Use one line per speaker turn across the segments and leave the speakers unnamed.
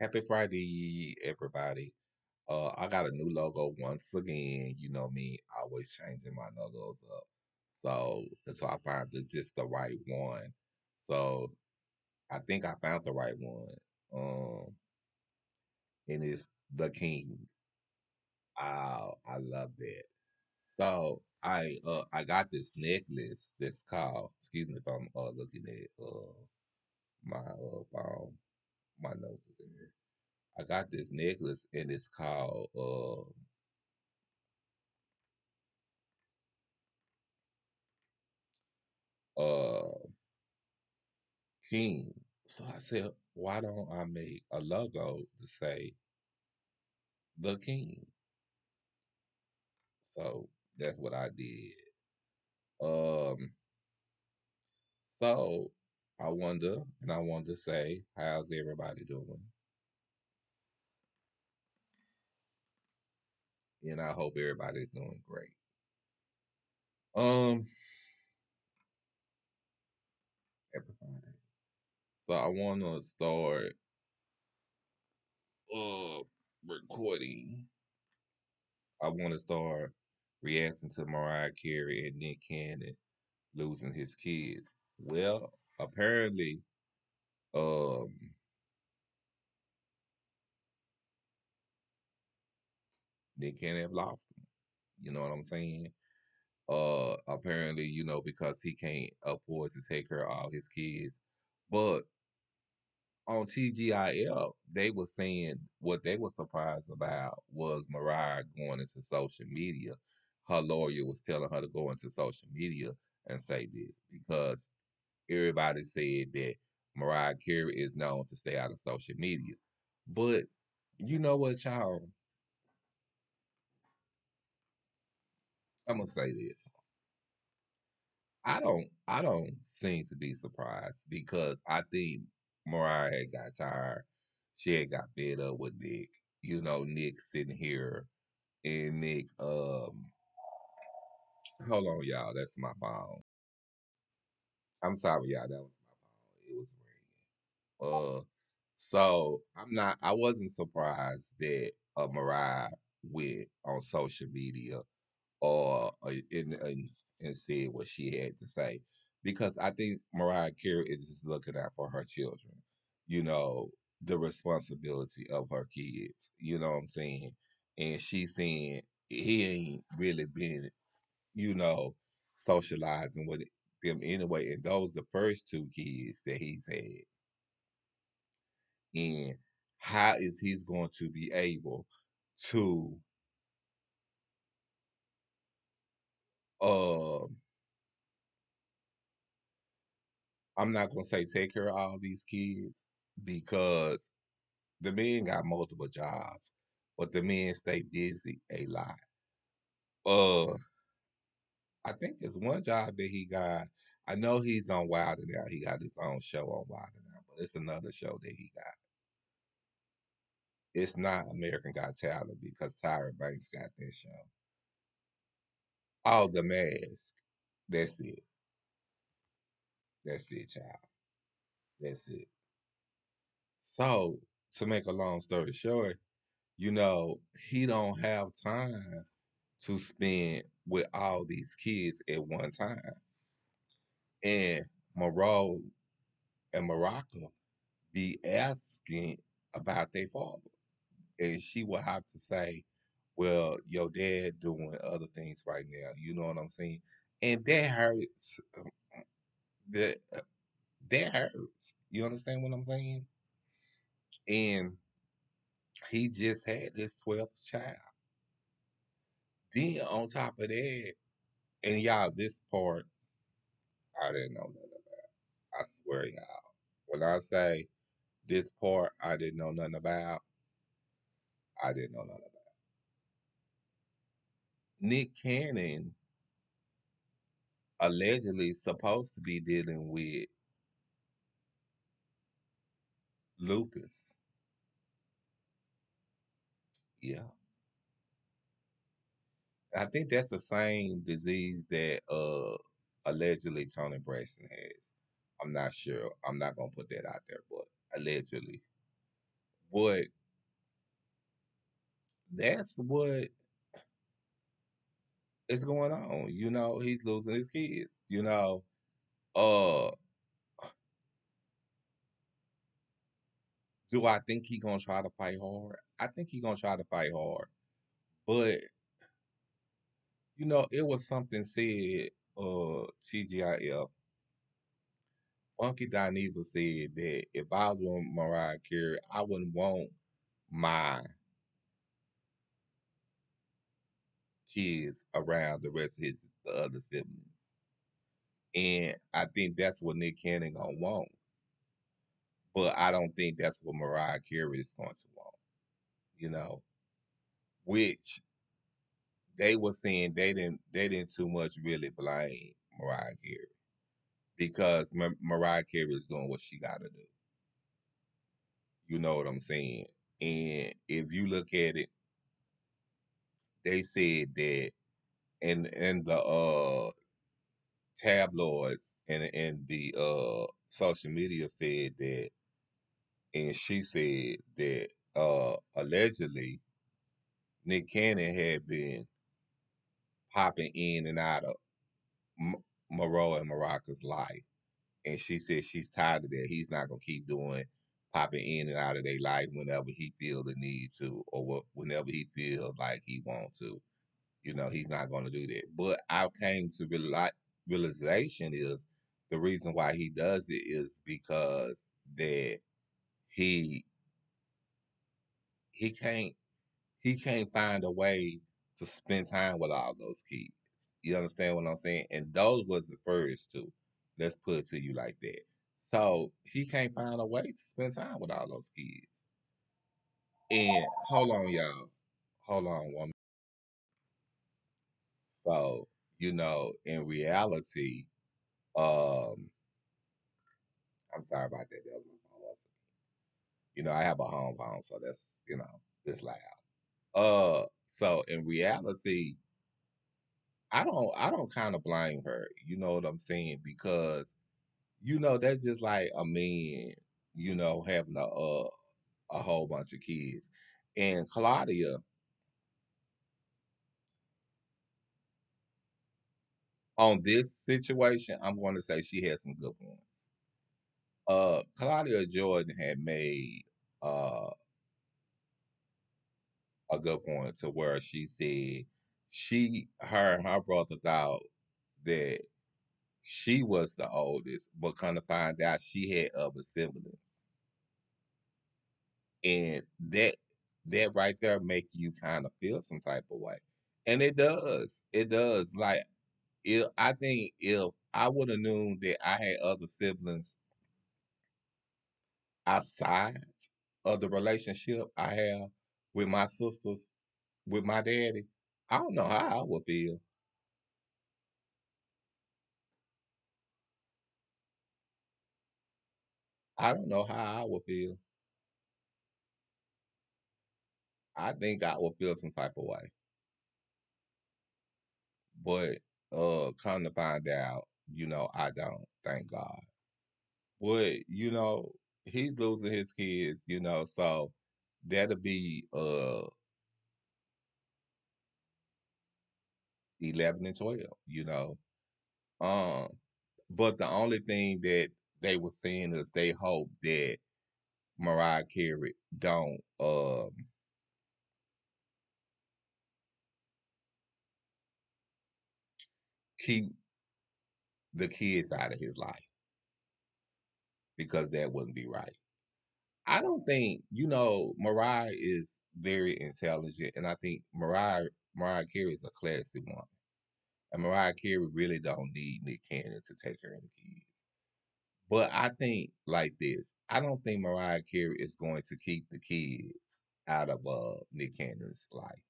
Happy Friday, everybody. I got a new logo once again. You know me, always changing my logos up. So I found just the right one. So I think I found the right one. Um, and it's the King. I love that. So I got this necklace that's called. Excuse me if I'm looking at my phone. My notes is in here. I got this necklace and it's called uh King. So I said, why don't I make a logo to say the King? So that's what I did. Um, so I wonder, and I want to say, how's everybody doing? And I hope everybody's doing great. Um, everybody. So I want to start uh recording. I want to start reacting to Mariah Carey and Nick Cannon losing his kids. Well, apparently, um, Nick Cannon have lost him. You know what I'm saying? Apparently, because he can't afford to take care of all his kids. But on TGIF, they were saying what they were surprised about was Mariah going into social media. Her lawyer was telling her to go into social media and say this because everybody said that Mariah Carey is known to stay out of social media. But you know what, y'all? I'm gonna say this. I don't seem to be surprised because I think Mariah had got tired. She had got fed up with Nick. Nick sitting here and Nick hold on y'all, that's my phone. I'm sorry, y'all, that was my phone. It was ringing. I wasn't surprised that Mariah went on social media or and said what she had to say because I think Mariah Carey is just looking out for her children. You know, the responsibility of her kids. You know what I'm saying? And she's saying he ain't really been, you know, socializing with them anyway. And those the first two kids that he's had. And how is he going to be able to um I'm not gonna say take care of all these kids because the men got multiple jobs, but the men stay busy a lot. Uh, I think it's one job that he got. I know he's on Wilder now. He got his own show on Wilder now, but it's another show that he got. It's not American Got Talent because Tyra Banks got that show. Oh, The Mask. That's it. That's it, child. That's it. So to make a long story short, he don't have time to spend with all these kids at one time. And Moreau and Morocco be asking about their father. And she will have to say, well, your dad doing other things right now. You know what I'm saying? And that hurts. That, that hurts. You understand what I'm saying? And he just had his 12th child. Then on top of that, and y'all, this part, I didn't know nothing about. I swear, y'all. When I say this part I didn't know nothing about, I didn't know nothing about. Nick Cannon allegedly supposed to be dealing with lupus. Yeah. I think that's the same disease that allegedly Tony Braxton has. I'm not sure. I'm not gonna put that out there, but allegedly. But that's what is going on. He's losing his kids. Uh, do I think he gonna try to fight hard? I think he gonna try to fight hard. But it was something said, TGIF. Funky Dineva said that if I was Mariah Carey, I wouldn't want my kids around the rest of the other siblings. And I think that's what Nick Cannon gonna want. But I don't think that's what Mariah Carey is going to want, you know, which they were saying they didn't too much really blame Mariah Carey because Mariah Carey is doing what she gotta do. You know what I'm saying? And if you look at it, they said that in the tabloids and the social media said that, and she said that allegedly Nick Cannon had been popping in and out of Moreau and Morocco's life, and she said she's tired of that. He's not gonna keep doing popping in and out of their life whenever he feel the need to, or whenever he feels like he want to. He's not gonna do that. But I came to realization is the reason why he does it is because that he he can't he can't find a way to spend time with all those kids. You understand what I'm saying? And those was the first two. Let's put it to you like that. So he can't find a way to spend time with all those kids. And hold on, y'all. Hold on one. So, in reality, um, I'm sorry about that. That was my phone. I have a home phone, so that's it's loud. So in reality, I don't kind of blame her. You know what I'm saying? Because that's just like a man, having a whole bunch of kids. And Claudia, on this situation, I'm going to say she had some good ones. Claudia Jordan had made uh a good point to where she said her and her brother thought that she was the oldest, but kind of find out she had other siblings, and that right there make you kind of feel some type of way, and it does. Like, I think if I would have known that I had other siblings outside of the relationship I have with my sisters, with my daddy, I don't know how I would feel. I don't know how I would feel. I think I would feel some type of way. But come to find out, I don't, thank God. But he's losing his kids, so that'll be 11 and 12. Um but the only thing that they were saying is they hope that Mariah Carey don't keep the kids out of his life, because that wouldn't be right. I don't think, Mariah is very intelligent, and I think Mariah Carey is a classy woman. And Mariah Carey really don't need Nick Cannon to take care of the kids. But I think like this, I don't think Mariah Carey is going to keep the kids out of Nick Cannon's life.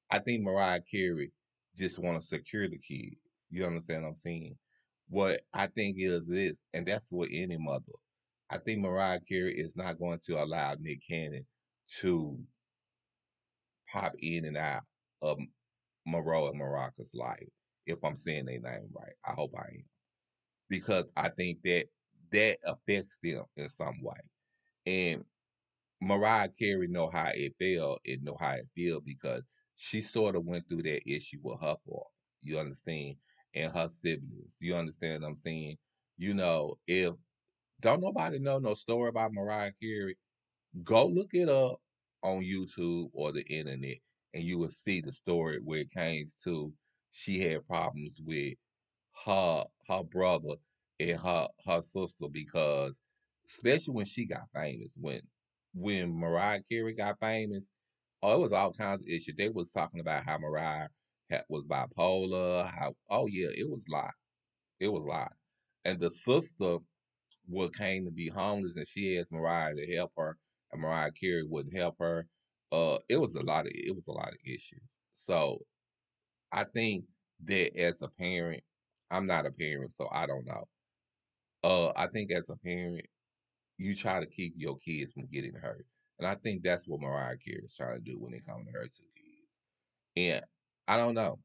I think Mariah Carey just want to secure the kids. You understand what I'm saying? What I think is this, and that's what any mother. I think Mariah Carey is not going to allow Nick Cannon to pop in and out of Moreau and Morocco's life. If I'm saying their name right, I hope I am, because I think that affects them in some way. And Mariah Carey know how it felt and know how it feel because she sort of went through that issue with her father. You understand? And her siblings. You understand what I'm saying? If don't nobody know no story about Mariah Carey, go look it up on YouTube or the internet, and you will see the story where it came to she had problems with her brother and her sister because especially when she got famous, when Mariah Carey got famous, oh, it was all kinds of issues. They was talking about how Mariah was bipolar, how oh yeah, it was a lot. It was a lot. And the sister what came to be homeless and she asked Mariah to help her and Mariah Carey wouldn't help her. It was a lot of issues. So I think that as a parent, I'm not a parent, so I don't know. I think as a parent, you try to keep your kids from getting hurt. And I think that's what Mariah Carey is trying to do when it comes to her two kids. And I don't know.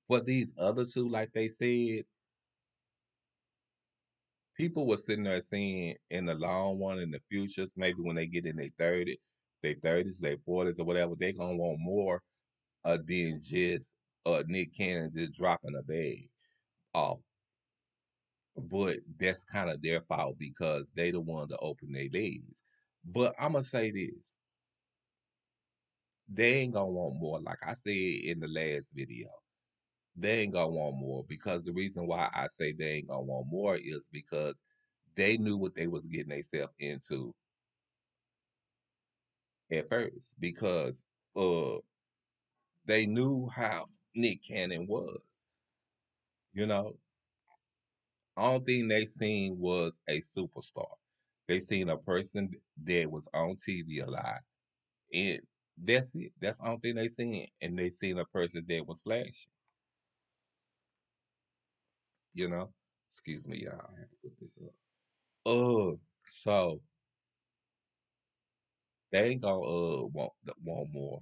For these other two, like they said, people were sitting there saying in the long run, in the futures, maybe when they get in their 30s, their 40s, or whatever, they gonna want more than just Nick Cannon just dropping a bag off. But that's kind of their fault because they the one to open their bags. But I'm gonna say this: they ain't gonna want more. Like I said in the last video, they ain't gonna want more because the reason why I say they ain't gonna want more is because they knew what they was getting themselves into at first because uh they knew how Nick Cannon was. You know, only thing they seen was a superstar. They seen a person that was on TV a lot, and that's it. That's the only thing they seen, and they seen a person that was flashing. You know, excuse me, y'all. I have to put this up. So they ain't gonna want more.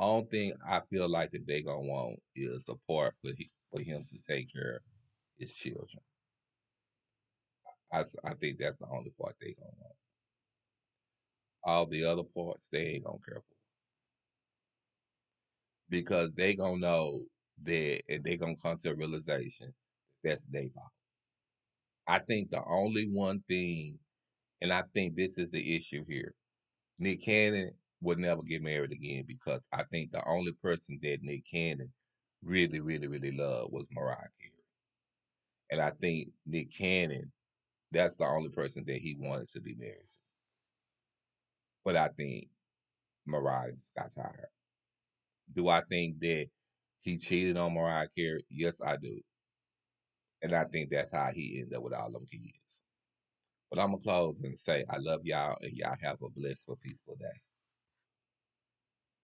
Only thing I feel like that they gonna want is a part for him to take care of his children. I think that's the only part they gonna want. All the other parts they ain't gonna care for because they gonna know that and they gonna come to a realization that's their fault. I think the only one thing, and I think this is the issue here, Nick Cannon would never get married again because I think the only person that Nick Cannon really, really, really loved was Mariah Carey. And I think Nick Cannon, that's the only person that he wanted to be married to. But I think Mariah got tired. Do I think that he cheated on Mariah Carey? Yes, I do. And I think that's how he ended up with all them kids. But I'm going to close and say I love y'all and y'all have a blessed, peaceful day.